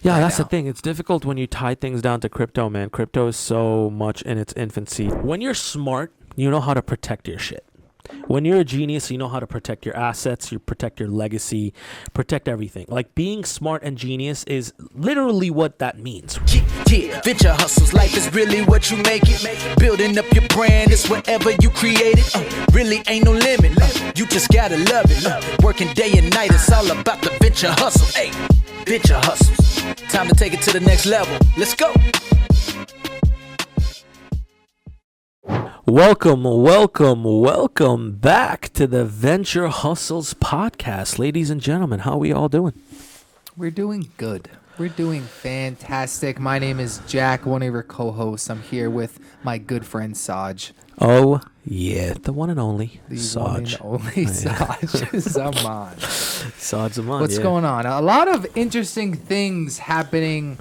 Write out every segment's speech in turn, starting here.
Yeah, that's the thing. It's difficult when you tie things down to crypto, man. Crypto is so much in its infancy. When you're smart, you know how to protect your shit. When you're a genius, you know how to protect your assets, you protect your legacy, protect everything. Like, being smart and genius is literally what that means. Yeah, venture hustles, life is really what you make it. Building up your brand is whatever you create it. Really ain't no limit. You just gotta love it. Working day and night, it's all about the venture hustle. Hey, venture hustles. Time to take it to the next level. Let's go. Welcome back to the Venture Hustles podcast. Ladies and gentlemen, how are we all doing? We're doing good. We're doing fantastic. My name is Jack, one of your co-hosts. I'm here with my good friend Saj. Oh, yeah, the one and only Saj. Saj Zaman. Saj Zaman, What's going on? A lot of interesting things happening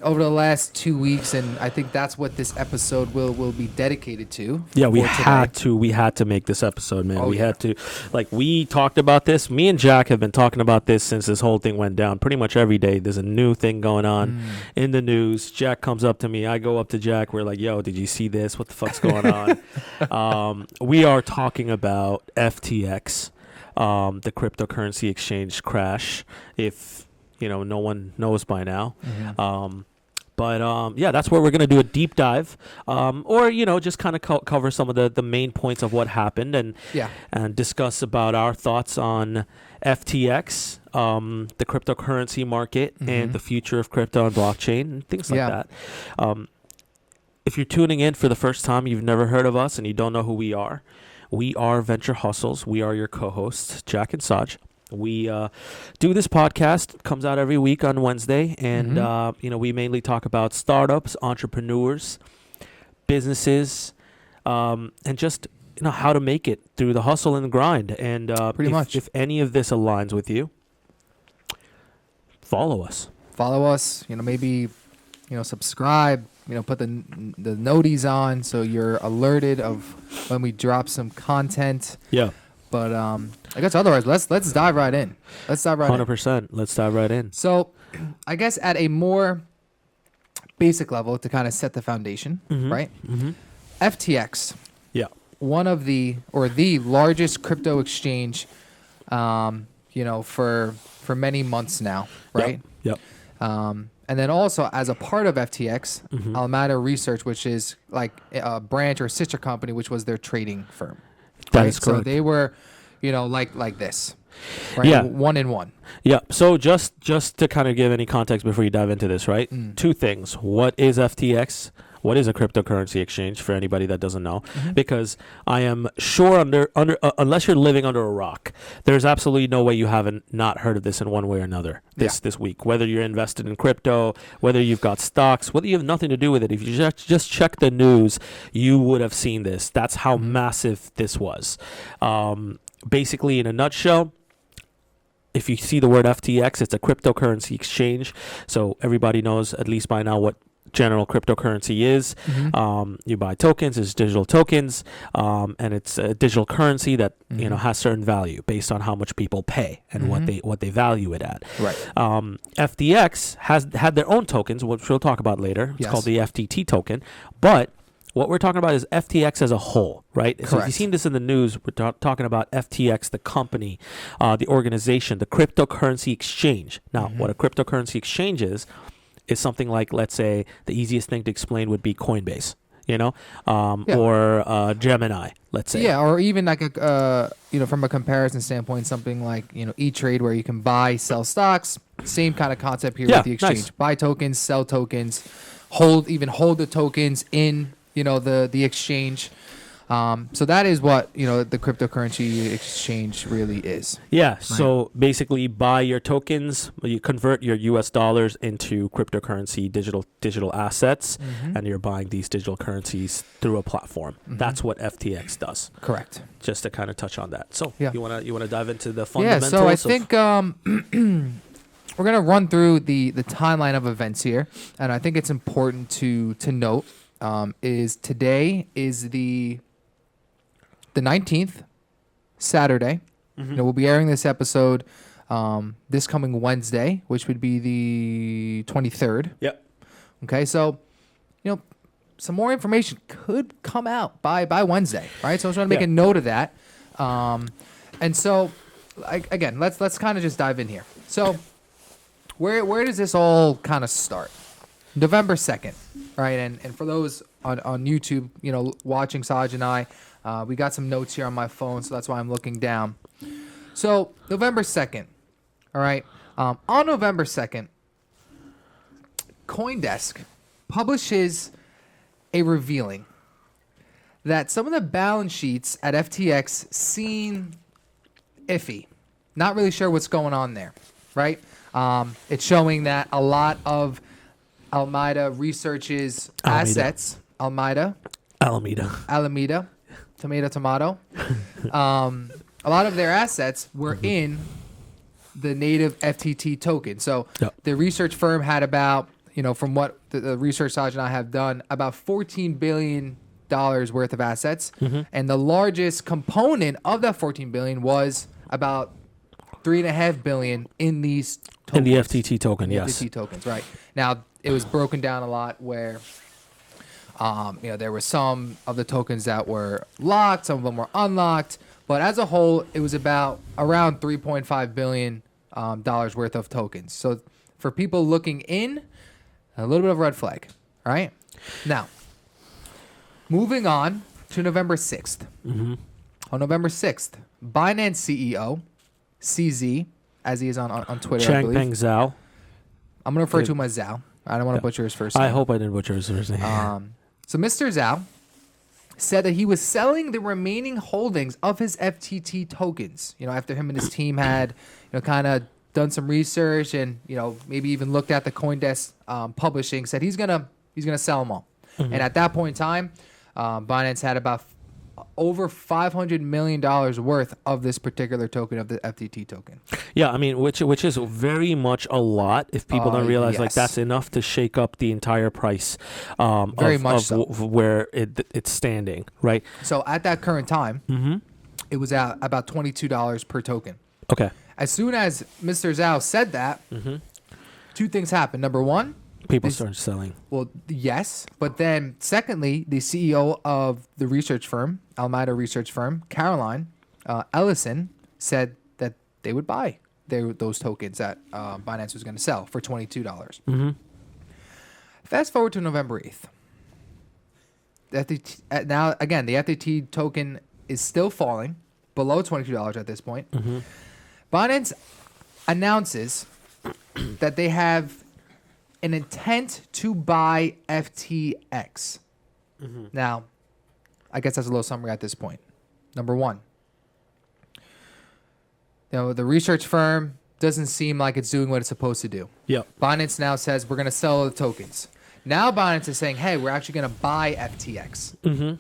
over the last 2 weeks, and I think that's what this episode will be dedicated to. Yeah, we had to make this episode, man. Had to. Like, we talked about this. Me and Jack have been talking about this since this whole thing went down. Pretty much every day there's a new thing going on in the news. Jack comes up to me. I go up to Jack. We're like, yo, did you see this? What the fuck's going on? We are talking about FTX, the cryptocurrency exchange crash, if no one knows by now. But that's where we're going to do a deep dive, or just kind of cover some of the main points of what happened, and discuss about our thoughts on FTX, the cryptocurrency market, and the future of crypto and blockchain and things like that. If you're tuning in for the first time, you've never heard of us, and you don't know who we are Venture Hustles. We are your co-hosts, Jack and Saj. We do this podcast. It comes out every week on Wednesday, and we mainly talk about startups, entrepreneurs, businesses, and just how to make it through the hustle and the grind. And if any of this aligns with you, follow us. Maybe subscribe. Put the noties on so you're alerted of when we drop some content. Yeah. But I guess otherwise, let's dive right in. 100%. Let's dive right in. So, I guess at a more basic level to kind of set the foundation, right? FTX, one of the largest crypto exchange, for many months now, right? Yep. And then also as a part of FTX, Alameda Research, which is like a branch or sister company, which was their trading firm. That is correct. So they were, like this, right? Yeah. One in one. Yeah. So just to kind of give any context before you dive into this, right? Two things. What is FTX? What is a cryptocurrency exchange for anybody that doesn't know? Because I am sure unless you're living under a rock, there's absolutely no way you haven't not heard of this in one way or another this week. Whether you're invested in crypto, whether you've got stocks, whether you have nothing to do with it, if you just check the news, you would have seen this. That's how massive this was. Basically, in a nutshell, if you see the word FTX, it's a cryptocurrency exchange. So everybody knows, at least by now, what general cryptocurrency is. You buy tokens, it's digital tokens, and it's a digital currency that has certain value based on how much people pay and what they value it at. Right. FTX has had their own tokens, which we'll talk about later. It's called the FTT token, but what we're talking about is FTX as a whole, right? Correct. So if you've seen this in the news, we're talking about FTX, the company, the organization, the cryptocurrency exchange. Now, what a cryptocurrency exchange is something like, let's say, the easiest thing to explain would be Coinbase, or Gemini, let's say. Yeah, or even like from a comparison standpoint, something like E-Trade, where you can buy, sell stocks. Same kind of concept here with the exchange. Nice. Buy tokens, sell tokens, hold the tokens in the exchange. So that is what the cryptocurrency exchange really is. Yeah. Right. So basically, buy your tokens, you convert your US dollars into cryptocurrency, digital assets, and you're buying these digital currencies through a platform. That's what FTX does. Correct. Just to kind of touch on that. So you wanna dive into the fundamentals? Yeah. So I think we're gonna run through the timeline of events here, and I think it's important to note is today is the 19th, Saturday. We'll be airing this episode this coming Wednesday, which would be the 23rd. Yep. Okay, so, some more information could come out by Wednesday, right? So I was trying to make a note of that. And so, again, let's kind of just dive in here. So, where does this all kind of start? November 2nd, right? And for those on YouTube, watching Saj and I, we got some notes here on my phone, so that's why I'm looking down. So, November 2nd, all right? On November 2nd, CoinDesk publishes a revealing that some of the balance sheets at FTX seem iffy. Not really sure what's going on there, right? It's showing that a lot of Alameda Research's assets, Alameda, tomato. A lot of their assets were in the native FTT token. So the research firm had about, from what the research Saj and I have done, about $14 billion worth of assets. And the largest component of that $14 billion was about $3.5 billion in these tokens. In the FTT token, yes. FTT tokens, right. Now, it was broken down a lot where, there were some of the tokens that were locked, some of them were unlocked. But as a whole, it was about around $3.5 billion worth of tokens. So for people looking in, a little bit of a red flag, all right? Now, moving on to November 6th. On November 6th, Binance CEO, CZ, as he is on Twitter, I believe. Changpeng Zhao. I'm going to refer to him as Zhao. I don't want to butcher his first name. I hope I didn't butcher his first name. So Mr. Zhao said that he was selling the remaining holdings of his FTT tokens. After him and his team had, kind of done some research and, maybe even looked at the CoinDesk publishing, said he's gonna sell them all. And at that point in time, Binance had about over $500 million worth of this particular token, of the FTT token. Yeah, I mean, which is very much a lot. If people don't realize, yes. that's enough to shake up the entire price Very much so. Where it's standing, right? So at that current time, it was at about $22 per token. Okay. As soon as Mr. Zhao said that, two things happened. Number one, people started selling. Well, yes. But then secondly, the CEO of the research firm, Alameda Research Firm, Caroline Ellison, said that they would buy those tokens that Binance was going to sell for $22. Fast forward to November 8th. Now, again, the FTT token is still falling below $22 at this point. Binance announces that they have an intent to buy FTX. Now, I guess that's a little summary at this point. Number one, the research firm doesn't seem like it's doing what it's supposed to do. Yep. Binance now says we're going to sell the tokens. Now Binance is saying, hey, we're actually going to buy FTX.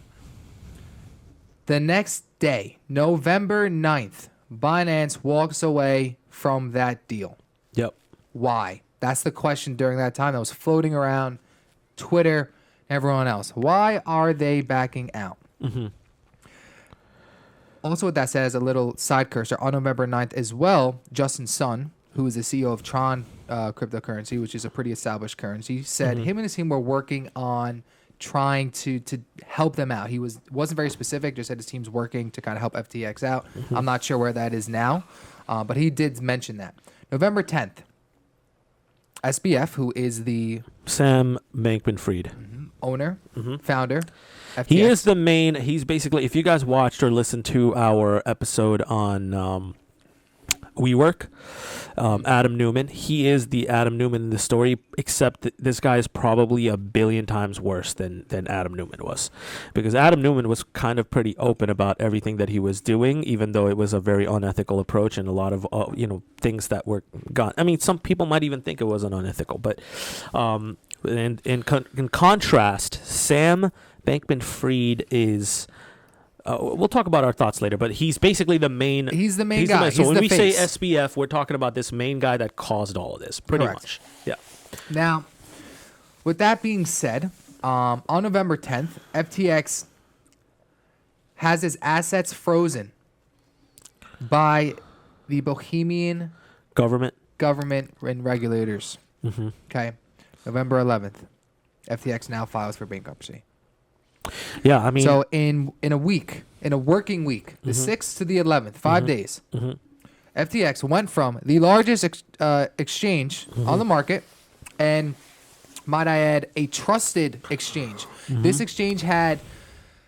The next day, November 9th, Binance walks away from that deal. Yep. Why? That's the question during that time that was floating around Twitter, everyone else. Why are they backing out? Also, with that said, as a little side cursor, on November 9th as well, Justin Sun, who is the CEO of Tron cryptocurrency, which is a pretty established currency, said him and his team were working on trying to help them out. He wasn't very specific, just said his team's working to kind of help FTX out. I'm not sure where that is now, but he did mention that. November 10th, SBF, who is the Sam Bankman-Fried, owner, founder, FTX. He is the main. He's basically, if you guys watched or listened to our episode on WeWork, Adam Newman, he is the Adam Newman in the story, except that this guy is probably a billion times worse than Adam Newman was, because Adam Newman was kind of pretty open about everything that he was doing, even though it was a very unethical approach and a lot of things that were gone. I mean, some people might even think it wasn't unethical, but in contrast, Sam Bankman-Fried is. We'll talk about our thoughts later, but he's basically the main. He's the main guy. So when we face. say SBF, we're talking about this main guy that caused all of this, pretty much. Yeah. Now, with that being said, on November 10th, FTX has its assets frozen by the Bohemian Government. Government and regulators. Mm-hmm. Okay. November 11th, FTX now files for bankruptcy. Yeah, I mean. So in a week, in a working week, the 6th to the 11th, 5 days, FTX went from the largest exchange on the market, and might I add, a trusted exchange. This exchange had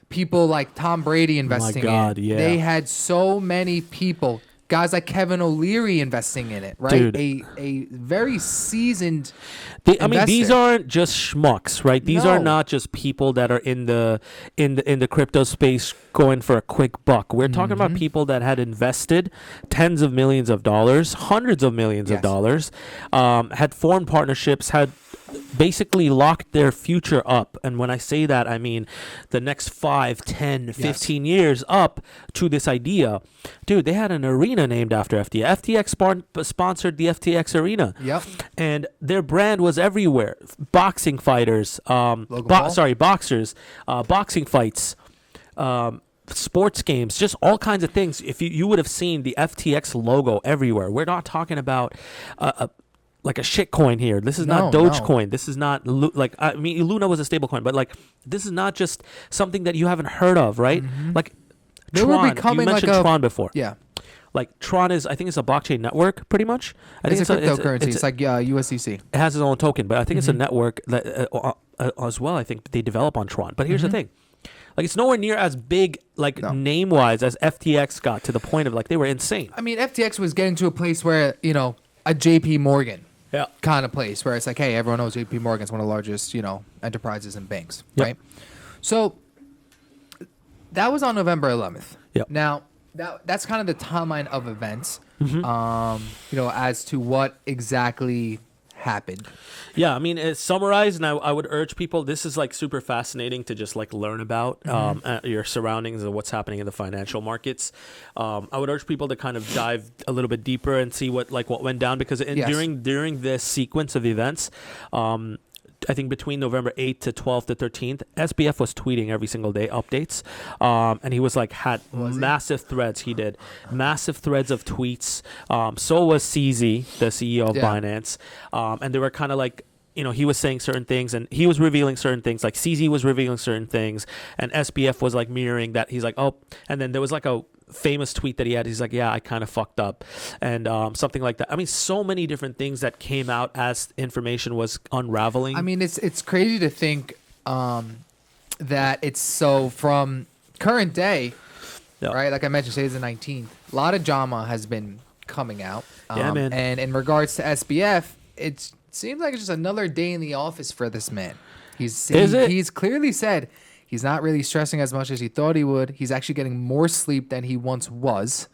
people like Tom Brady investing in it. Yeah. They had so many people, guys like Kevin O'Leary investing in it, right? Dude. A very seasoned I mean, these aren't just schmucks, right? These are not just people that are in the crypto space going for a quick buck. We're talking about people that had invested tens of millions of dollars, hundreds of millions of dollars, had formed partnerships, had basically locked their future up. And when I say that, I mean the next 5, 10, 15 years up to this idea. Dude, they had an arena named after FTX. FTX sponsored the FTX arena. Yep. And their brand was everywhere. Boxing fighters, boxers, boxing fights, sports games, just all kinds of things. If you would have seen the FTX logo everywhere. We're not talking about like a shit coin here. This is not Dogecoin. This is not I mean, Luna was a stable coin, but like this is not just something that you haven't heard of, right? Like they Tron. were becoming You mentioned like Tron before. Yeah. Like Tron is, I think it's a blockchain network, pretty much. I think It's a cryptocurrency. It's like USDC. It has its own token, but I think it's a network that as well. I think they develop on Tron. But here's the thing. Like, it's nowhere near as big, like, name-wise as FTX got, to the point of, like, they were insane. I mean, FTX was getting to a place where, you know, a JP Morgan Yeah. kind of place where it's like, hey, everyone knows JP Morgan's one of the largest, you know, enterprises and banks, right? So that was on November 11th. Yep. Now, that's kind of the timeline of events, you know, as to what exactly happened. Yeah, I mean, it's summarized, and I would urge people, this is, like, super fascinating to just, like, learn about your surroundings and what's happening in the financial markets. I would urge people to kind of dive a little bit deeper and see what went down, because during this sequence of events, I think between November 8th to 12th to 13th, SBF was tweeting every single day updates. And he was like, massive threads. He did massive threads of tweets. So was CZ, the CEO of Binance. And they were kind of like, you know, he was saying certain things and he was revealing certain things. Like CZ was revealing certain things. And SBF was like mirroring that. He's like, oh, and then there was like a famous tweet that he had. He's like, yeah, I kind of fucked up, and something like that. I mean, so many different things that came out as information was unraveling. I mean, it's crazy to think that it's so from current day, right? Like I mentioned, today's the 19th. A lot of drama has been coming out. Man. And in regards to SBF, it seems like it's just another day in the office for this man. He's clearly said he's not really stressing as much as he thought he would. He's actually getting more sleep than he once was.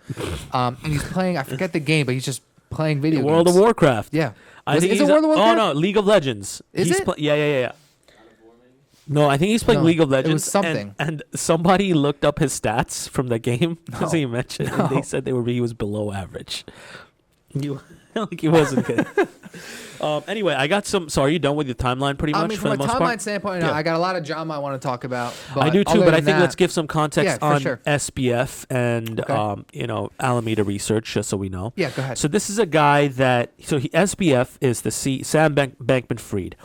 And he's playing, I forget the game, but he's just playing video games. World of Warcraft. Yeah. Is it World of Warcraft? Oh, no, League of Legends. Is it? Yeah. No, I think he's playing League of Legends. It was something. And somebody looked up his stats from the game, as he mentioned, and they said he was below average. Like he wasn't good. Anyway, I got some. So, are you done with your timeline pretty much? I mean, from a timeline standpoint, I got a lot of drama I want to talk about. But I do too, but I think let's give some context on sure. SBF and Alameda Research, just so we know. Yeah, go ahead. So this is a guy SBF is the Sam Bankman-Fried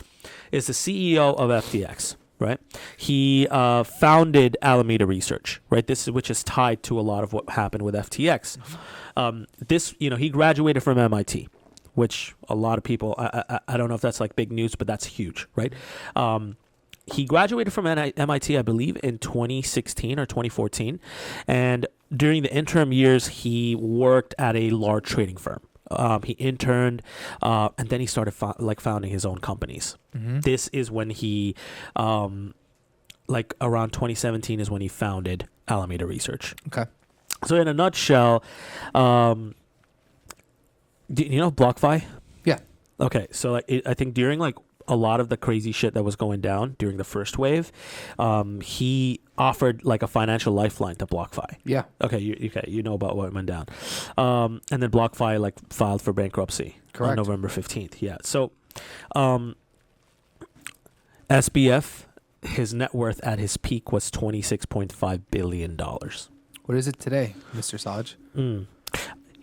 is the CEO of FTX. Right, he founded Alameda Research. Right, which is tied to a lot of what happened with FTX. He graduated from MIT, which a lot of people, I don't know if that's like big news, but that's huge, right? He graduated from MIT, I believe, in 2016 or 2014, and during the interim years, he worked at a large trading firm. He interned, and then he started founding his own companies. Mm-hmm. This is when he, around 2017 is when he founded Alameda Research. Okay. So in a nutshell, do you know BlockFi? Yeah. Okay, so I think during a lot of the crazy shit that was going down during the first wave, he offered a financial lifeline to BlockFi. Yeah. Okay, you know about what went down, and then BlockFi filed for bankruptcy. Correct. On November 15th. Yeah. So, SBF, his net worth at his peak was $26.5 billion. What is it today, Mr. Saj?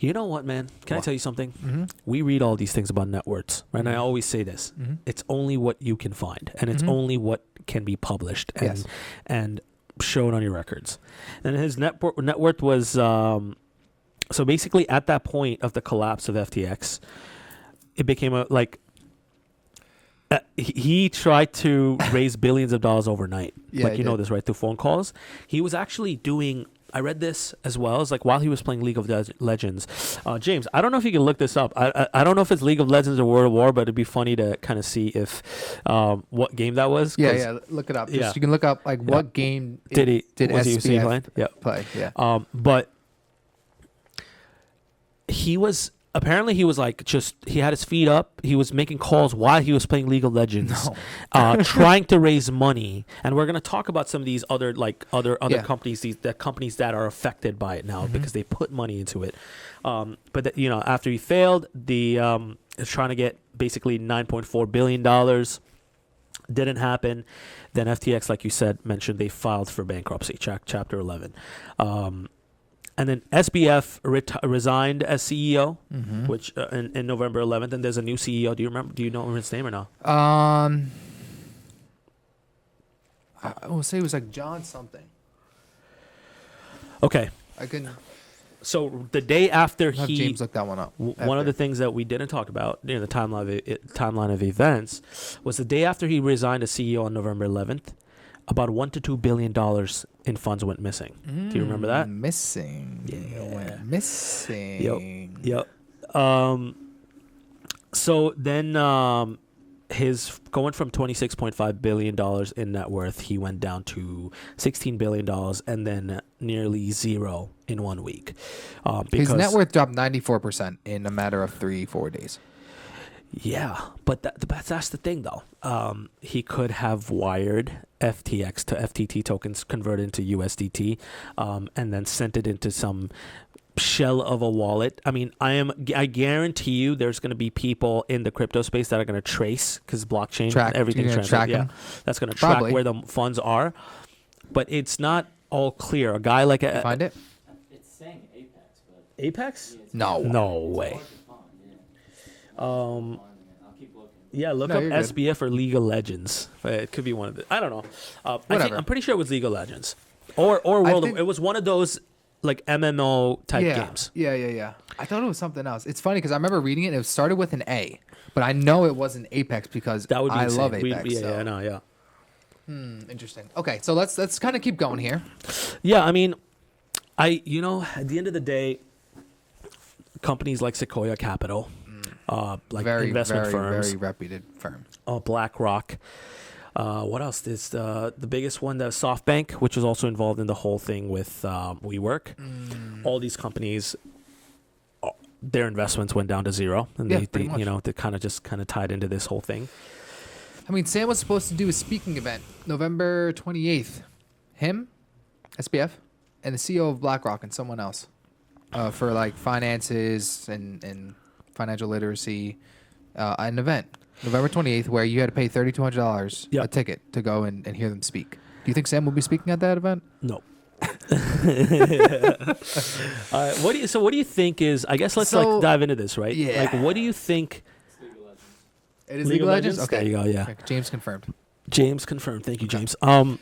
You know what, man? Can I tell you something? Mm-hmm. We read all these things about net worths, right? And I always say this. Mm-hmm. It's only what you can find, and it's only what can be published and shown on your records. And his net worth was so basically at that point of the collapse of FTX, it became he tried to raise billions of dollars overnight. Yeah, you know this, right? Through phone calls. He was actually doing, I read this as well, as like while he was playing League of Legends. James, I don't know if you can look this up. I don't know if it's League of Legends or World of War, but it'd be funny to kind of see if what game that was. Yeah, look it up. Just, you can look up like what game did SBF he playing? Yeah. play. Yeah. But he was apparently he was like he had his feet up. He was making calls while he was playing League of Legends, trying to raise money. And we're gonna talk about some of these other companies, the companies that are affected by it now because they put money into it. But after he failed, is trying to get basically $9.4 billion. Didn't happen. Then FTX, like you said, mentioned they filed for bankruptcy, Chapter 11. And then SBF resigned as CEO, which in November 11th. And there's a new CEO. Do you know his name or no? I will say it was like John something. Okay. I couldn't. So the day after Have James look that one up. One of the things that we didn't talk about in the timeline of events was the day after he resigned as CEO on November 11th. About $1 to $2 billion in funds went missing. Do you remember that? Missing. Yeah. Went missing. Yep. So then his going from $26.5 billion in net worth, he went down to $16 billion and then nearly zero in 1 week. His net worth dropped 94% in a matter of 3-4 days. Yeah, but that's the thing, though. He could have wired FTX to FTT tokens, converted into USDT, and then sent it into some shell of a wallet. I mean, I guarantee you there's going to be people in the crypto space that are going to trace, because blockchain, everything's that's going to track where the funds are. But it's not all clear. A guy like find it? It's saying Apex, but Apex? No way. I'll keep looking. Yeah, look up SBF or League of Legends. It could be one of the. I don't know. I'm pretty sure it was League of Legends, or World. It was one of those like MMO type games. Yeah. I thought it was something else. It's funny because I remember reading it. It started with an A, but I know it wasn't Apex because that would be I insane. love Apex. Yeah. Interesting. Okay, so let's kind of keep going here. Yeah, I mean, at the end of the day, companies like Sequoia Capital. Investment firms, very reputed firm. BlackRock. What else? There's the biggest one, the SoftBank, which was also involved in the whole thing with WeWork. All these companies, their investments went down to zero, and they kind of tied into this whole thing. I mean, Sam was supposed to do a speaking event November 28th. Him, SBF, and the CEO of BlackRock and someone else for like finances and financial literacy, an event November 28th where you had to pay $3,200 a ticket to go and hear them speak. Do you think Sam will be speaking at that event? No. What do you think is? I guess let's dive into this, right? Yeah. Like, what do you think? It is League of Legends. Okay, there you go. Yeah. Okay. James confirmed. Thank you, James. So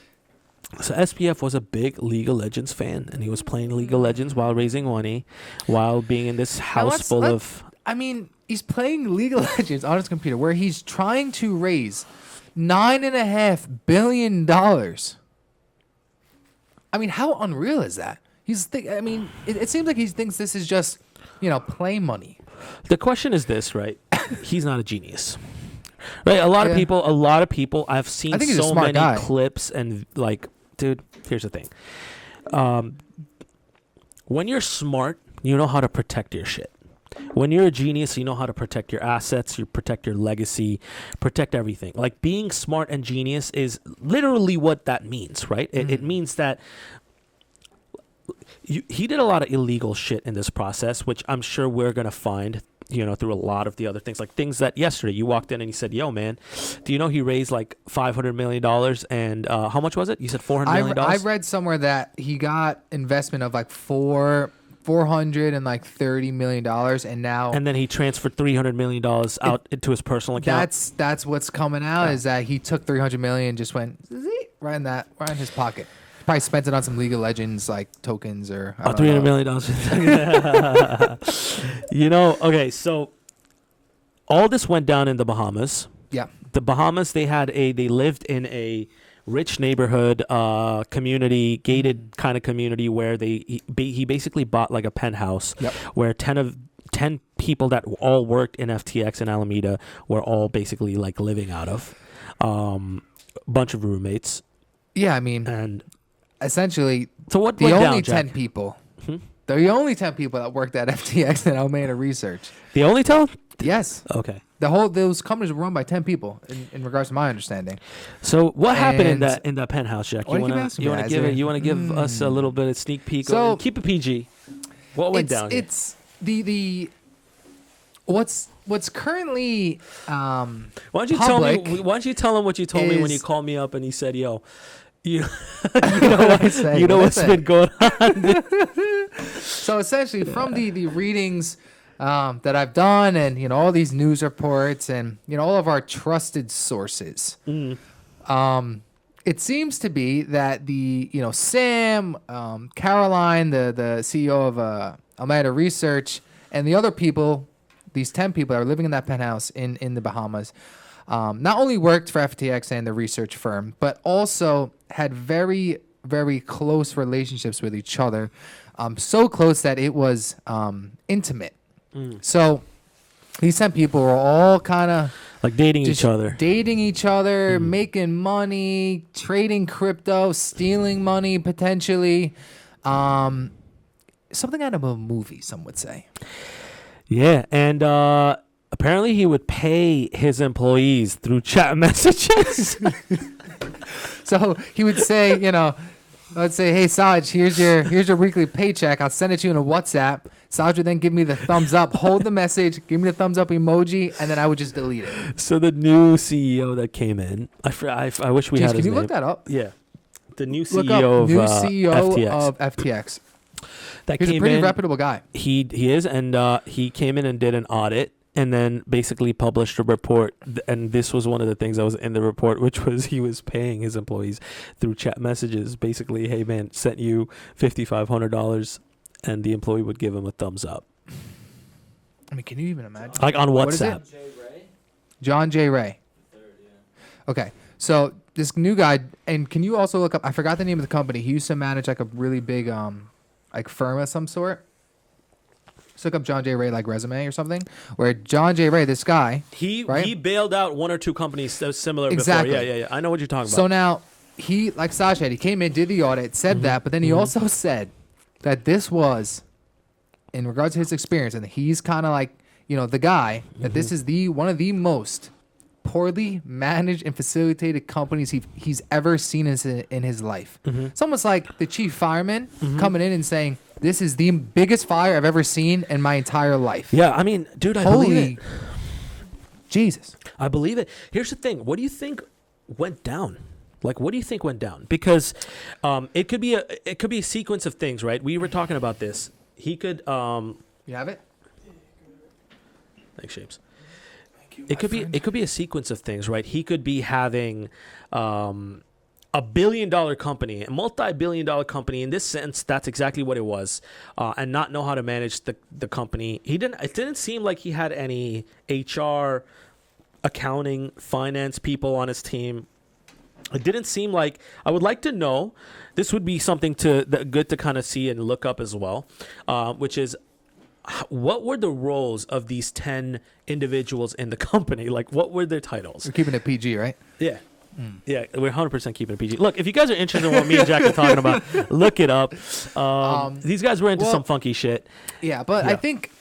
SPF was a big League of Legends fan, and he was playing League of Legends while raising money, while being in this house full of. I mean, he's playing League of Legends on his computer, where he's trying to raise $9.5 billion. I mean, how unreal is that? It seems like he thinks this is just, play money. The question is this, right? He's not a genius. Right, a lot of people. I've seen so many clips and dude. Here's the thing: when you're smart, you know how to protect your shit. When you're a genius, you know how to protect your assets, you protect your legacy, protect everything. Like, being smart and genius is literally what that means, right? It means that he did a lot of illegal shit in this process, which I'm sure we're gonna find. Through a lot of the other things, like things that yesterday you walked in and you said, "Yo, man, do you know he raised like $500 million?" And how much was it? You said $400 million. I read somewhere that he got investment of like $4 $430 million, and now And then he transferred $300 million out into his personal account. that's what's coming out is that he took $300 million, just went right in his pocket. Probably spent it on some League of Legends like tokens or $300 million. Okay, so all this went down in the Bahamas. Yeah. The Bahamas, they lived in a rich neighborhood, community, gated kind of community where he basically bought like a penthouse. Yep. Where 10 people that all worked in FTX in Alameda were all basically like living out of. Bunch of roommates. Yeah, I mean, And essentially, so what the went only down, 10 Jack? people. Hmm? The only 10 people that worked at FTX and Alameda Research. The only tell? Yes. Okay. Those companies were run by 10 people in regards to my understanding. So what happened in And- that penthouse, Jack? Why do you keep asking me that, You want to give Isaiah? us a little bit of sneak peek? So- Keep it PG. What went down? Here? It's the what's currently Why don't you public tell me? Why don't you tell him what you told me when you is- called me up and he said, "Yo, you, I say? you know What I what's say? been going on?" So essentially, from the readings that I've done, and all these news reports, and all of our trusted sources, it seems to be that the Sam, Caroline, the CEO of Alameda Research, and the other people, these 10 people that are living in that penthouse in the Bahamas, not only worked for FTX and the research firm, but also had very, very close relationships with each other. So close that it was intimate. So these 10 people were all kind of Like dating just each other. dating each other, making money, trading crypto, stealing money potentially. Something out of a movie, some would say. Yeah, and apparently he would pay his employees through chat messages. So he would say, let's say, "Hey Saj, here's your weekly paycheck. I'll send it to you in a WhatsApp." Saj would then give me the thumbs up, hold the message, give me the thumbs up emoji, and then I would just delete it. So the new CEO that came in, I wish we Jeez, had can his you name. look that up? Yeah, the new Look CEO up of new CEO FTX. of FTX. That He's a came pretty in. reputable guy. He is, and he came in and did an audit, and then basically published a report. And this was one of the things that was in the report, which was he was paying his employees through chat messages. Basically, "Hey man, sent you $5,500," and the employee would give him a thumbs up, I mean, can you even imagine? like on What is it? WhatsApp. Jay Ray, John J. Ray. the third, yeah. Okay, so this new guy, and can you also look up? I forgot the name of the company. He used to manage like a really big like firm of some sort. Just look up John J. Ray like resume or something. Where John J. Ray, this guy. He Right? bailed out one or two companies that was similar Exactly. before. Yeah. I know what you're talking So about. now he, like Saj said, he came in, did the audit, said that, but then he also said that this was, in regards to his experience, and he's kind of like the guy that this is one of the most poorly managed and facilitated companies he's ever seen in his life. It's almost like the chief fireman coming in and saying, "This is the biggest fire I've ever seen in my entire life." Yeah, I mean, dude, I believe Holy it. Jesus. I believe it. Here's the thing. What do you think went down? Like, what do you think went down? Because it could be a sequence of things, right? We were talking about this. He could You have it? thanks, Shapes. It could be a sequence of things, right? He could be having a billion-dollar company, a multi-billion-dollar company. In this sense, that's exactly what it was, and not know how to manage the company. It didn't seem like he had any HR, accounting, finance people on his team. It didn't seem like. I would like to know. This would be something good to kind of see and look up as well, which is, what were the roles of these 10 individuals in the company? Like, what were their titles? We're keeping it PG, right? Yeah. Yeah, we're 100% keeping it PG. Look, if you guys are interested in what me and Jack are talking about, look it up. These guys were into some funky shit. Yeah, but Yeah. I think,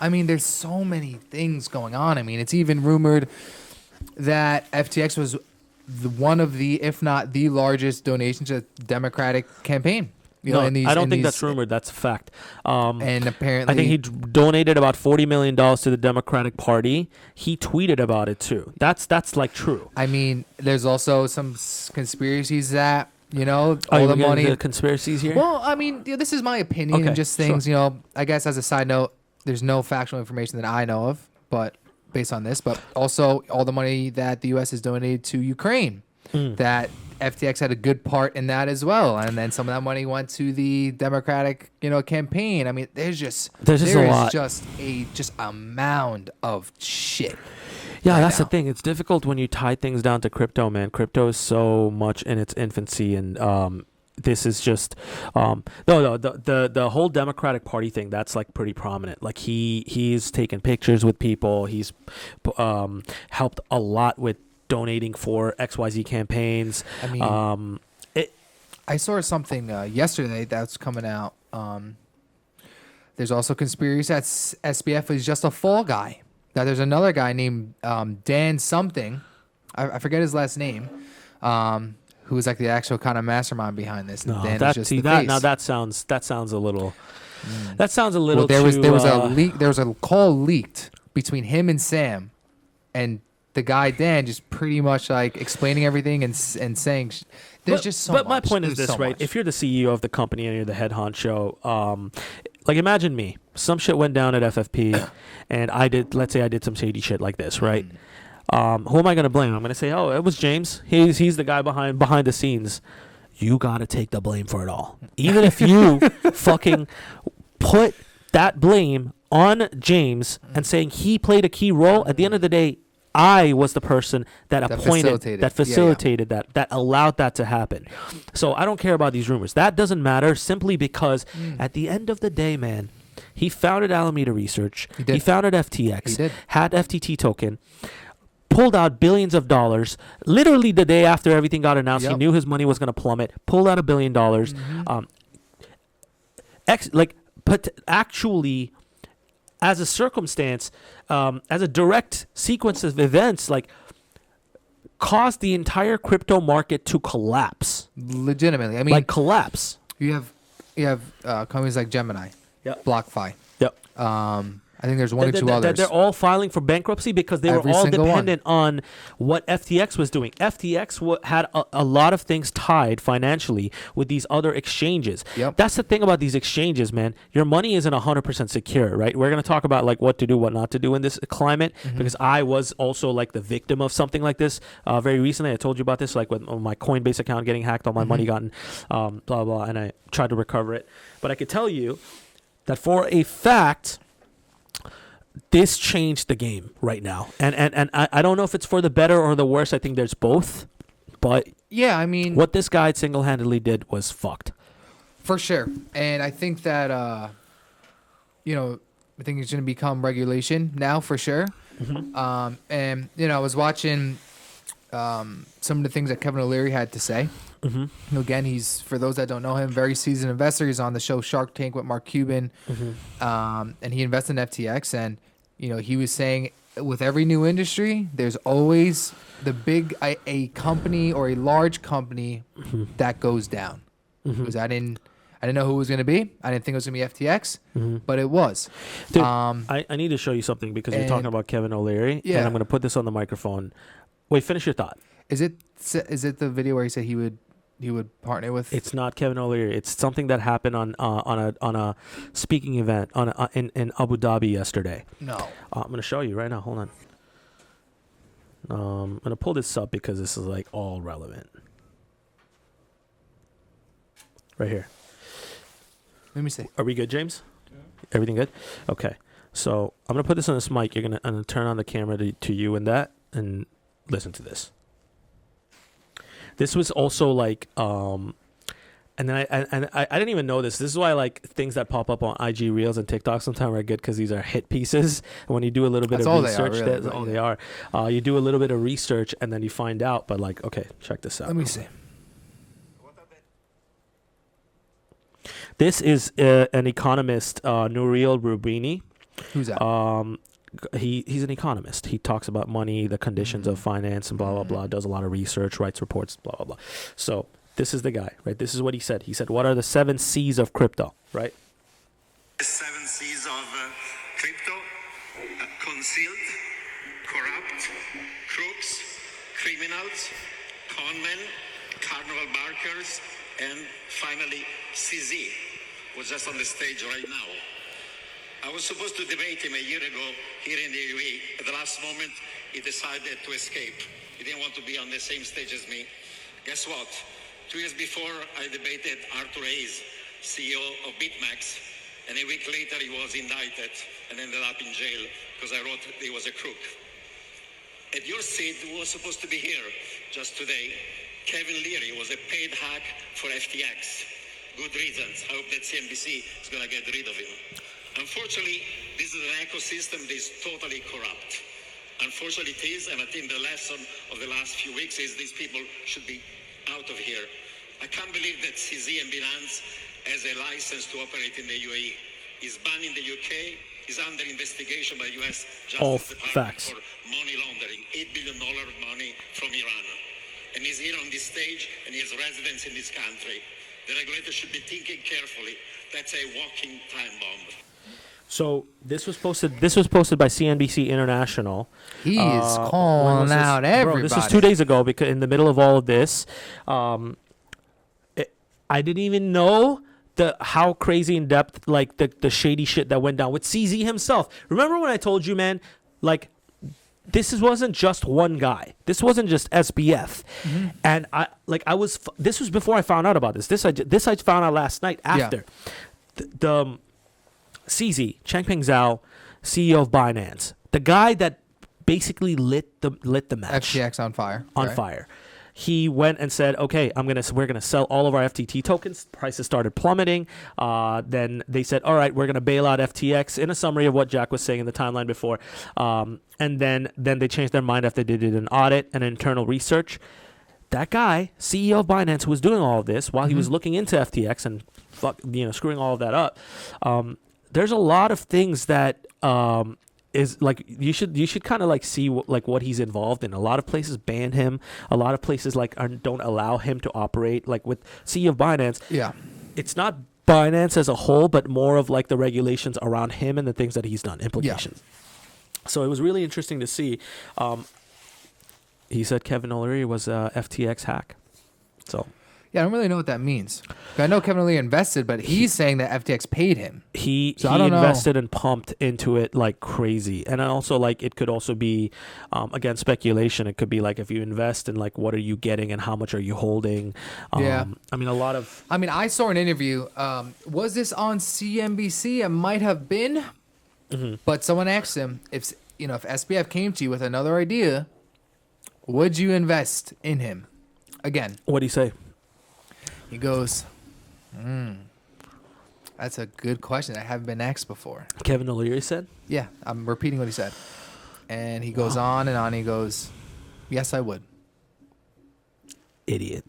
there's so many things going on. I mean, it's even rumored that FTX was one of the, if not the largest donation to the Democratic campaign. No, I don't think that's rumored. That's a fact. And apparently, I think he donated about $40 million to the Democratic Party. He tweeted about it too. That's like true. I mean, there's also some conspiracies that You know, Oh, all the the money. The conspiracies here. Well, I mean, this is my opinion Okay, and just things. You know, I guess as a side note, there's no factual information that I know of, but based on this, but also all the money that the U.S. has donated to Ukraine, that FTX had a good part in that as well, and then some of that money went to the Democratic, campaign. I mean, there's just a lot. just a mound of shit. Yeah, right that's now. the thing. It's difficult when you tie things down to crypto, man. Crypto is so much in its infancy, and this is just the whole Democratic Party thing. That's like pretty prominent. Like he's taken pictures with people. He's helped a lot with donating for XYZ campaigns. I mean, I saw something yesterday that's coming out. There's also conspiracy that SBF is just a fall guy. That there's another guy named Dan something, I forget his last name, who was like the actual kind of mastermind behind this. And No, Dan that is just see the that face. now that sounds a little. That sounds a little. Well, there was a too, leak. There was a call leaked between him and Sam, and the guy Dan just pretty much like explaining everything and saying there's just so much. But my point is There's this, so right? much. If you're the CEO of the company and you're the head honcho, like imagine me. Some shit went down at FFP, and let's say I did some shady shit like this, right? Who am I gonna blame? I'm gonna say, oh, it was James. He's the guy behind the scenes. You gotta take the blame for it all, even if you fucking put that blame on James and saying he played a key role. At the end of the day, I was the person that facilitated that allowed that to happen. So I don't care about these rumors. That doesn't matter simply because at the end of the day, man, he founded Alameda Research. He founded FTX. He did. Had FTT token. Pulled out billions of dollars. Literally the day after everything got announced, he Yep. knew his money was going to plummet. Pulled out $1 billion. But actually, as a circumstance, as a direct sequence of events, like caused the entire crypto market to collapse. Legitimately, I mean, Like collapse. you have companies like Gemini, Yep. BlockFi. Yep. I think there's one or two others. They're all filing for bankruptcy because they Every were all single dependent on what FTX was doing. FTX had a lot of things tied financially with these other exchanges. Yep. That's the thing about these exchanges, man. Your money isn't 100% secure, right? We're going to talk about like what to do, what not to do in this climate because I was also like the victim of something like this very recently. I told you about this, like with my Coinbase account getting hacked, all my money gotten blah, blah, and I tried to recover it. But I could tell you that for a fact, this changed the game right now. And I don't know if it's for the better or the worse. I think there's both. But yeah, I mean, what this guy single-handedly did was fucked. for sure. And I think that I think it's going to become regulation now for sure. And I was watching some of the things that Kevin O'Leary had to say. Again, he's, for those that don't know him, very seasoned investor. He's on the show Shark Tank with Mark Cuban, and he invested in FTX. And he was saying with every new industry, there's always the big a company or a large company that goes down. Because I didn't know who it was going to be. I didn't think it was going to be FTX, but it was. Dude, I need to show you something because you're talking about Kevin O'Leary. Yeah. And I'm going to put this on the microphone. Wait, finish your thought. Is it the video where he said he would partner with? It's not Kevin O'Leary. It's something that happened on a speaking event in Abu Dhabi yesterday. No. I'm going to show you right now. Hold on. I'm going to pull this up because this is like all relevant. Right here. Let me see. Are we good, James? Everything good? Okay. So I'm going to put this on this mic. I'm going to turn on the camera to you and that and listen to this. This was also like, and then I didn't even know this. This is why like things that pop up on IG Reels and TikTok sometimes are good because these are hit pieces. And when you do a little bit That's of all research, they are, really, that's all they are. You do a little bit of research and then you find out. But like, okay, check this out. Let me see. This is an economist, Nouriel Rubini. Who's that? He's an economist. He talks about money, the conditions of finance, and blah blah blah. Does a lot of research, writes reports, blah blah blah. So this is the guy, right? This is what he said. He said, "What are the 7 C's of crypto?" Right? The 7 C's of crypto: concealed, corrupt, crooks, criminals, conmen, Carnival Barkers, and finally CZ, who's just on the stage right now. I was supposed to debate him a year ago here in the UAE. At the last moment, he decided to escape. He didn't want to be on the same stage as me. Guess what? 2 years before, I debated Arthur Hayes, CEO of BitMEX, and a week later he was indicted and ended up in jail because I wrote he was a crook. At your seat, who was supposed to be here just today, Kevin Leary was a paid hack for FTX. Good reasons. I hope that CNBC is going to get rid of him. Unfortunately, this is an ecosystem that is totally corrupt. Unfortunately, it is, and I think the lesson of the last few weeks is these people should be out of here. I can't believe that CZ and Binance has a license to operate in the UAE. Is banned in the UK, is under investigation by the US All Justice Department facts. for money laundering, $8 billion of money from Iran. And he's here on this stage, and he has residence in this country. The regulator should be thinking carefully. That's a walking time bomb. So this was posted by CNBC International. He's when calling was this? out everybody. Bro, this is 2 days ago because in the middle of all of this, I didn't even know how crazy in depth like the shady shit that went down with CZ himself. Remember when I told you, man, like this wasn't just one guy. This wasn't just SBF. And this was before I found out about this. This I found out last night after. The CZ, Changpeng Zhao, CEO of Binance, the guy that basically lit the match. FTX on fire. On right? fire. He went and said, "Okay, we're gonna sell all of our FTT tokens." Prices started plummeting. Then they said, "All right, we're gonna bail out FTX." In a summary of what Jack was saying in the timeline before, and then they changed their mind after they did an audit and internal research. That guy, CEO of Binance, who was doing all of this while he was looking into FTX and screwing all of that up. There's a lot of things that is like you should kind of like see what he's involved in. A lot of places ban him. A lot of places don't allow him to operate. Like with CEO of Binance, it's not Binance as a whole, but more of like the regulations around him and the things that he's done, implications. So it was really interesting to see. He said Kevin O'Leary was a FTX hack. So. Yeah, I don't really know what that means. I know Kevin O'Leary invested, but he's saying that FTX paid him. He I don't invested and pumped into it like crazy. And also it could also be, again, speculation. It could be like if you invest in like what are you getting and how much are you holding. I mean, I saw an interview. Was this on CNBC? It might have been. But someone asked him if SBF came to you with another idea, would you invest in him? Again. What'd he say? He goes, that's a good question. I haven't been asked before. Kevin O'Leary said? Yeah, I'm repeating what he said. And he goes on and on. He goes, yes, I would. Idiot.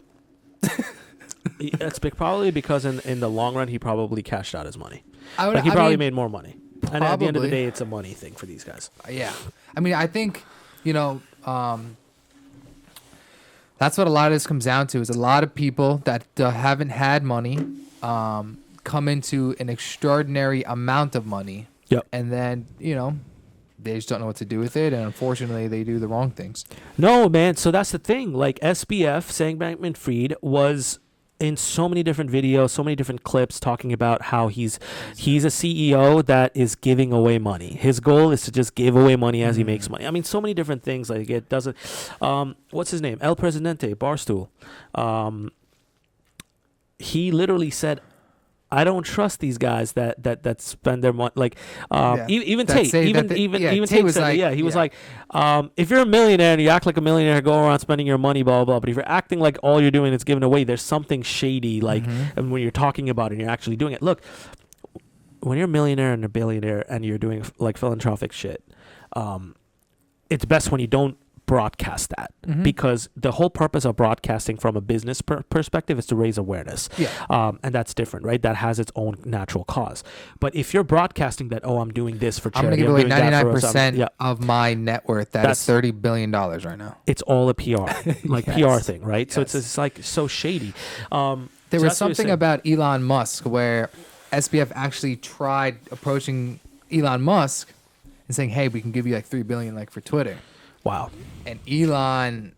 That's probably because in the long run, he probably cashed out his money. He probably made more money. And at the end of the day, it's a money thing for these guys. Yeah. I mean, I think, that's what a lot of this comes down to is a lot of people that haven't had money come into an extraordinary amount of money. Yep. And then, they just don't know what to do with it. And unfortunately, they do the wrong things. No, man. So that's the thing. Like SBF, Sam Bankman-Fried, was in so many different videos, so many different clips talking about how he's a CEO that is giving away money. His goal is to just give away money as he makes money. I mean, so many different things. Like it doesn't. What's his name? El Presidente, Barstool. He literally said, "I don't trust these guys that spend their money." Like even Tate, Tate was said, like, he was like, if you're a millionaire and you act like a millionaire, go around spending your money, blah blah. But if you're acting like all you're doing is giving away, there's something shady. Like, and when you're talking about it, and you're actually doing it. Look, when you're a millionaire and a billionaire and you're doing like philanthropic shit, it's best when you don't broadcast that because the whole purpose of broadcasting from a business perspective is to raise awareness. And that's different, right? That has its own natural cause. But if you're broadcasting that, I'm doing this for charity, I'm going to give away 99% of my net worth. That's $30 billion right now. It's all a PR, PR thing, right? So it's like so shady. There was something about Elon Musk where SBF actually tried approaching Elon Musk and saying, hey, we can give you like $3 billion like for Twitter. Wow. And Elon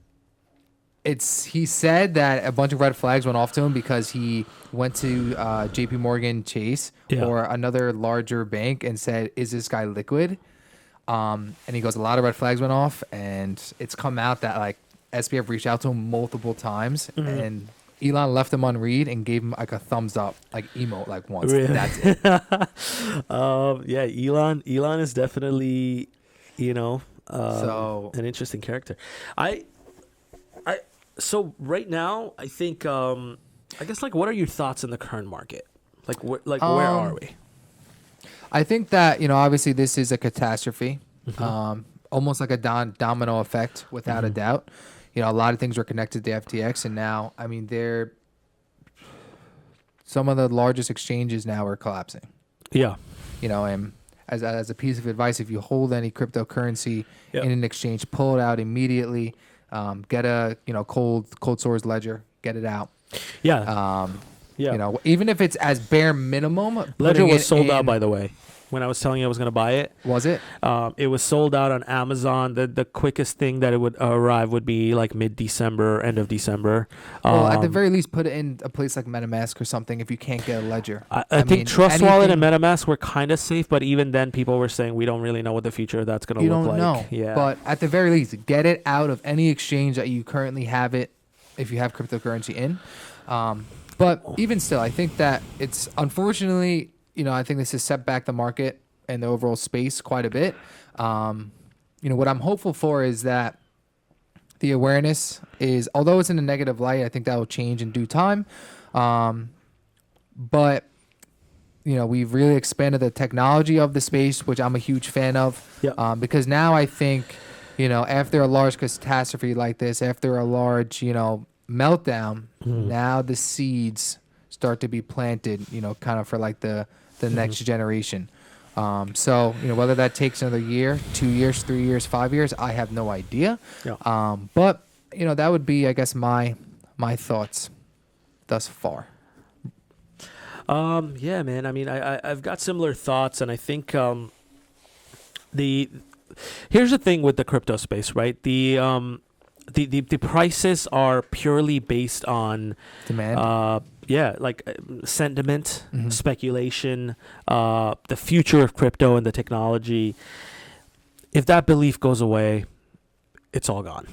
he said that a bunch of red flags went off to him because he went to JP Morgan Chase or another larger bank and said, is this guy liquid? And he goes, a lot of red flags went off, and it's come out that like SBF reached out to him multiple times, and Elon left him on read and gave him like a thumbs up, like emote, like once. Really? That's it. Yeah, Elon is definitely, So an interesting character. So right now, I think, I guess, like, what are your thoughts in the current market? Like, where are we? I think that, obviously this is a catastrophe, almost like a domino effect, without a doubt. A lot of things were connected to FTX, and now, I mean, some of the largest exchanges now are collapsing. Yeah. And as a piece of advice, if you hold any cryptocurrency in an exchange, pull it out immediately. Get a cold source ledger, get it out. Yeah. Even if it's as bare minimum. Ledger was sold out, by the way. When I was telling you I was going to buy it. Was it? It was sold out on Amazon. The quickest thing that it would arrive would be like mid-December, end of December. Well, at the very least, put it in a place like MetaMask or something if you can't get a ledger. I think Trust Wallet and MetaMask were kind of safe, but even then people were saying we don't really know what the future of that's going to look like. You don't know. Yeah. But at the very least, get it out of any exchange that you currently have it if you have cryptocurrency in. But even still, I think that it's unfortunately... I think this has set back the market and the overall space quite a bit. What I'm hopeful for is that the awareness is, although it's in a negative light, I think that will change in due time. But, we've really expanded the technology of the space, which I'm a huge fan of. Yep. Because now I think, after a large catastrophe like this, after a large, meltdown, now the seeds start to be planted, kind of for like the next generation. So, whether that takes another year, 2 years, 3 years, 5 years, I have no idea. Yeah. But, that would be, I guess, my thoughts thus far. Yeah, man. I mean, I've got similar thoughts, and I think here's the thing with the crypto space, right? The prices are purely based on Demand. Sentiment, speculation, the future of crypto and the technology. If that belief goes away, it's all gone.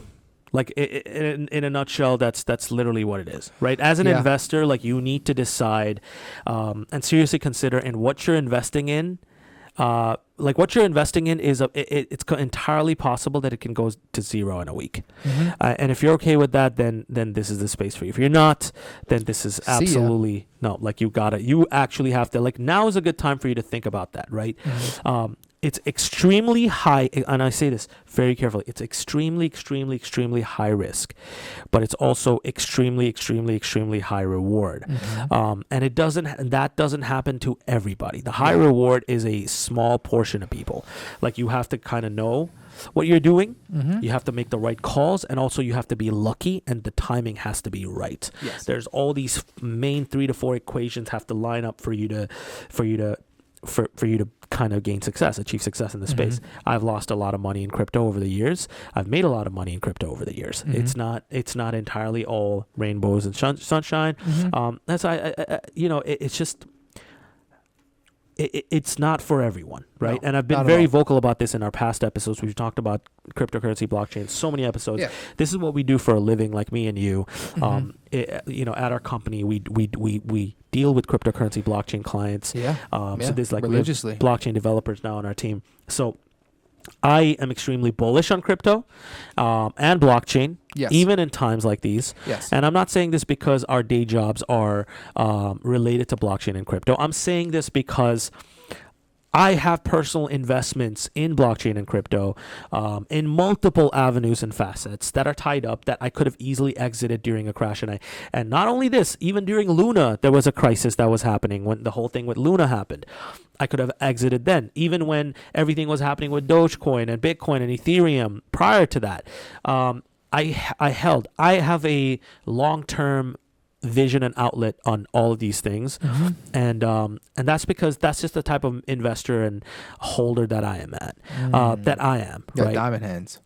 Like in a nutshell, that's literally what it is, right? As an investor, like you need to decide and seriously consider in what you're investing in. Like what you're investing in is it's entirely possible that it can go to zero in a week. And if you're okay with that, then this is the space for you. If you're not, then this is absolutely no. Like you actually have to, like, now is a good time for you to think about that, right? It's extremely high, and I say this very carefully. It's extremely, extremely, extremely high risk, but it's also extremely, extremely, extremely high reward. And that doesn't happen to everybody. The high reward is a small portion of people. Like you have to kind of know what you're doing. You have to make the right calls, and also you have to be lucky, and the timing has to be right. Yes. There's all these main 3 to 4 equations have to line up for you to kind of achieve success in the space. I've lost a lot of money in crypto over the years. I've made a lot of money in crypto over the years. It's not entirely all rainbows and sunshine. It's just it's not for everyone, right? No, and I've been very vocal about this in our past episodes. We've talked about cryptocurrency, blockchain, so many episodes. Yeah. This is what we do for a living, like me and you. At our company, we deal with cryptocurrency, blockchain clients. So there's like religiously blockchain developers now on our team. So I am extremely bullish on crypto and blockchain, even in times like these. And I'm not saying this because our day jobs are related to blockchain and crypto. I'm saying this because I have personal investments in blockchain and crypto in multiple avenues and facets that are tied up that I could have easily exited during a crash. And not only this, even during Luna, there was a crisis that was happening when the whole thing with Luna happened. I could have exited then. Even when everything was happening with Dogecoin and Bitcoin and Ethereum prior to that, I have a long-term vision and outlet on all of these things, and that's because that's just the type of investor and holder that I am right? Diamond hands.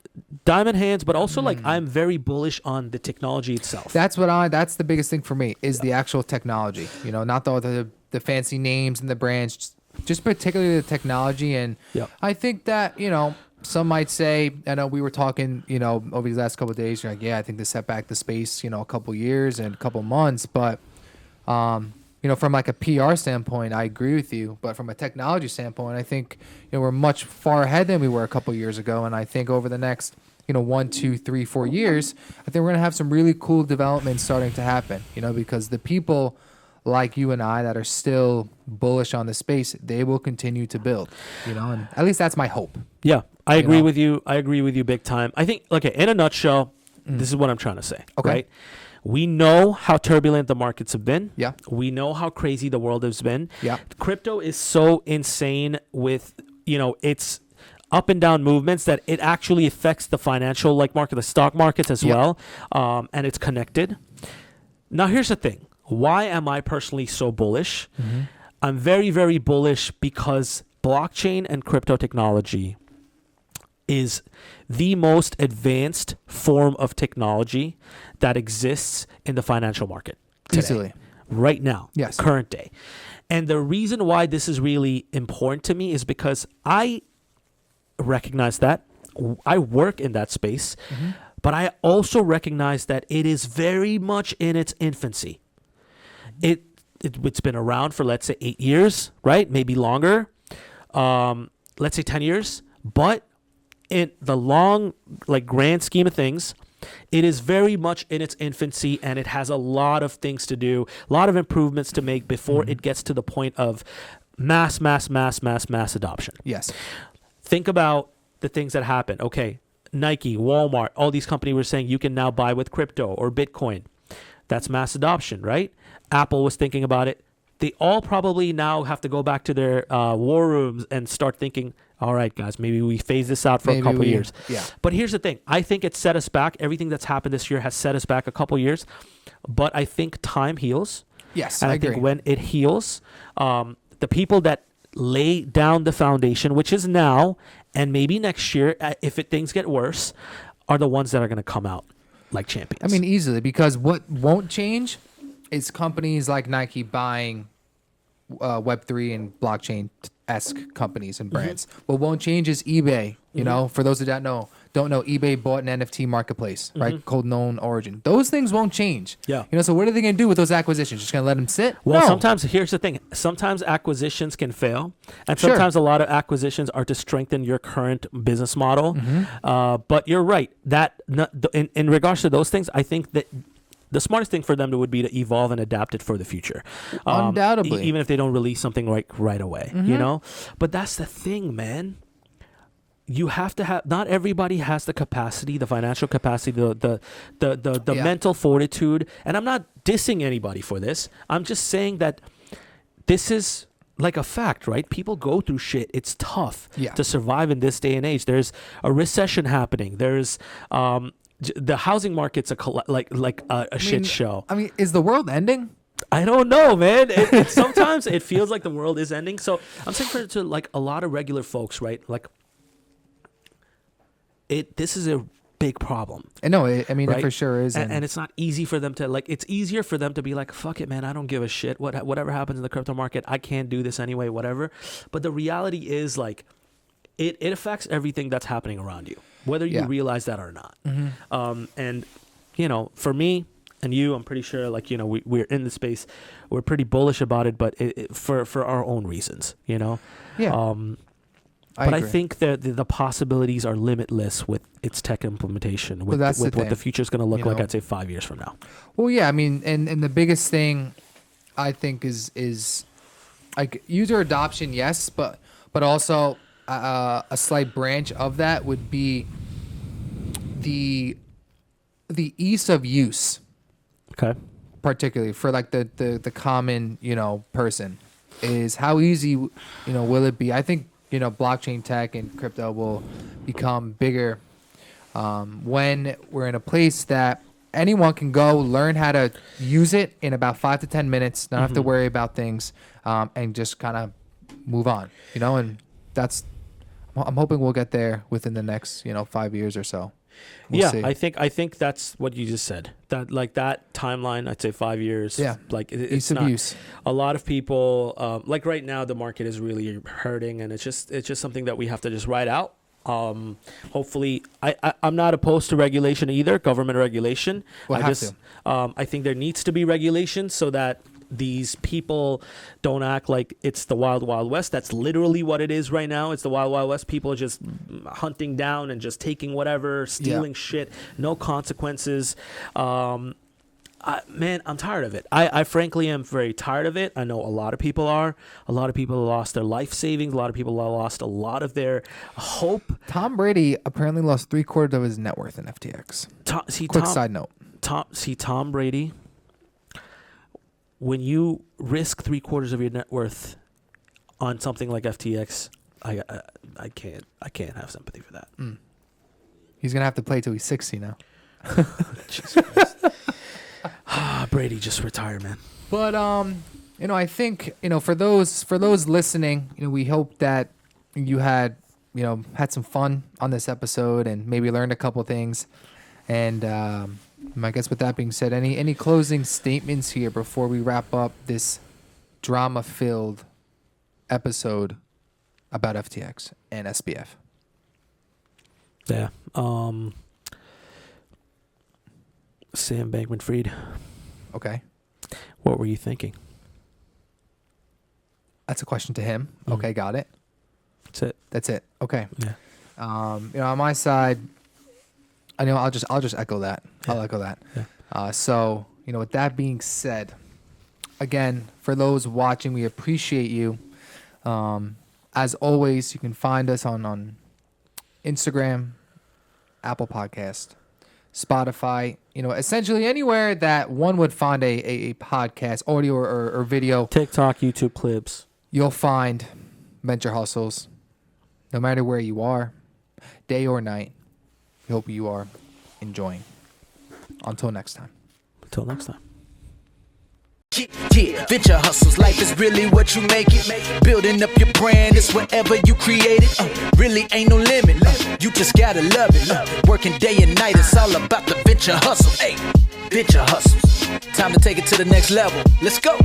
diamond hands, but also like I'm very bullish on the technology itself. That's the biggest thing for me is the actual technology. You know, not the fancy names and the brands, just particularly the technology. And I think that, you know, some might say, I know we were talking, you know, over these last couple of days, you're like, yeah, I think this set back the space, you know, a couple years and a couple months. But, you know, from like a PR standpoint, I agree with you. But from a technology standpoint, I think, you know, we're much far ahead than we were a couple years ago. And I think over the next, you know, 1, 2, 3, 4 years, I think we're going to have some really cool developments starting to happen, you know, because the people like you and I that are still bullish on the space, they will continue to build, you know, and at least that's my hope. Yeah, I agree with you. I agree with you big time. I think, okay, in a nutshell, this is what I'm trying to say. Okay. Right? We know how turbulent the markets have been. Yeah. We know how crazy the world has been. Yeah. Crypto is so insane with, you know, its up and down movements that it actually affects the financial like market, the stock markets as well. And it's connected. Now, here's the thing. Why am I personally so bullish? I'm very, very bullish because blockchain and crypto technology is the most advanced form of technology that exists in the financial market today, Easily. right now, Yes. current day. And the reason why this is really important to me is because I recognize that I work in that space, but I also recognize that it is very much in its infancy. It's been around for, let's say, 8 years, right? Maybe longer. Let's say 10 years. But in the long, like, grand scheme of things, it is very much in its infancy, and it has a lot of things to do, a lot of improvements to make before it gets to the point of mass adoption. Yes. Think about the things that happen. Okay, Nike, Walmart, all these companies were saying you can now buy with crypto or Bitcoin. That's mass adoption, right? Apple was thinking about it. They all probably now have to go back to their war rooms and start thinking, all right, guys, maybe we phase this out for a couple years. Yeah. But here's the thing. I think it set us back. Everything that's happened this year has set us back a couple years. But I think time heals. Yes, And I I think agree. when it heals, the people that lay down the foundation, which is now and maybe next year, if things get worse, are the ones that are going to come out like champions. I mean, easily, because what won't change is companies like Nike buying Web3 and blockchain-esque companies and brands. What won't change is eBay. You know, for those who don't know, eBay bought an NFT marketplace, right, called Known Origin. Those things won't change. Yeah. You know, so what are they going to do with those acquisitions? Just going to let them sit? Well, No. sometimes, here's the thing. Sometimes acquisitions can fail. And Sure. sometimes a lot of acquisitions are to strengthen your current business model. But you're right. That in regards to those things, I think that the smartest thing for them would be to evolve and adapt it for the future. Undoubtedly. Even if they don't release something right away, you know? But that's the thing, man. You have to have, not everybody has the capacity, the financial capacity, the Yeah. mental fortitude. And I'm not dissing anybody for this. I'm just saying that this is like a fact, right? People go through shit. It's tough to survive in this day and age. There's a recession happening. There's the housing market's a shit show. I mean, is the world ending? I don't know, man. Sometimes it feels like the world is ending. So I'm saying to like a lot of regular folks, right? Like this is a big problem. No, I mean, right? it for sure is. And it's not easy for them to it's easier for them to be like, fuck it, man. I don't give a shit. Whatever happens in the crypto market, I can't do this anyway, whatever. But the reality is like, it affects everything that's happening around you, whether you realize that or not. And, you know, for me and you, I'm pretty sure, like, you know, we're in the space. We're pretty bullish about it, but for our own reasons, you know? Yeah. But I agree. think that the possibilities are limitless with its tech implementation, with, that's the with what thing, the future is going to look you like, know? I'd say 5 years from now. Well, yeah, I mean, and the biggest thing I think is like user adoption, yes, but also a slight branch of that would be the ease of use, Okay. particularly for like the common, you know, person, is how easy, you know, will it be? I think, you know, blockchain tech and crypto will become bigger when we're in a place that anyone can go learn how to use it in about 5 to 10 minutes, not have to worry about things, and just kind of move on, you know, and that's, I'm I'm hoping we'll get there within the next 5 years or so. We'll see. I think that's what you just said. That like that timeline, I'd say 5 years. Yeah, like it's not abuse. A lot of people like right now the market is really hurting, and it's just something that we have to just ride out. Hopefully, I'm not opposed to regulation either, government regulation. I think there needs to be regulation so that these people don't act like it's the wild, wild west. That's literally what it is right now. It's the wild, wild west. People are just hunting down and just taking whatever, stealing shit, no consequences. Man, I'm tired of it. I frankly am very tired of it. I know a lot of people are. A lot of people lost their life savings. A lot of people lost a lot of their hope. Tom Brady apparently lost 3/4 of his net worth in FTX. Quick side note. Tom Brady, when you risk 3/4 of your net worth on something like FTX, I can't have sympathy for that. He's gonna have to play till he's 60 now. Jesus Christ. Brady, just retire, man. But I think for those listening, we hope that you had some fun on this episode and maybe learned a couple things. And I guess with that being said, any closing statements here before we wrap up this drama-filled episode about FTX and SBF? Yeah. Sam Bankman-Fried. Okay. What were you thinking? That's a question to him. Okay, got it. That's it. Okay. Yeah. On my side, I'll just echo that. Yeah. I'll echo that. Yeah. So, with that being said, again, for those watching, we appreciate you. As always, you can find us on Instagram, Apple Podcast, Spotify, essentially anywhere that one would find a podcast, audio or video. TikTok, YouTube clips. You'll find Venture Hustles, no matter where you are, day or night. We hope you are enjoying. Until next time. Yeah, venture hustles, life is really what you make it. Building up your brand is whatever you create it. Really ain't no limit. You just gotta love it. Working day and night, it's all about the venture hustle. Hey, venture hustles. Time to take it to the next level. Let's go.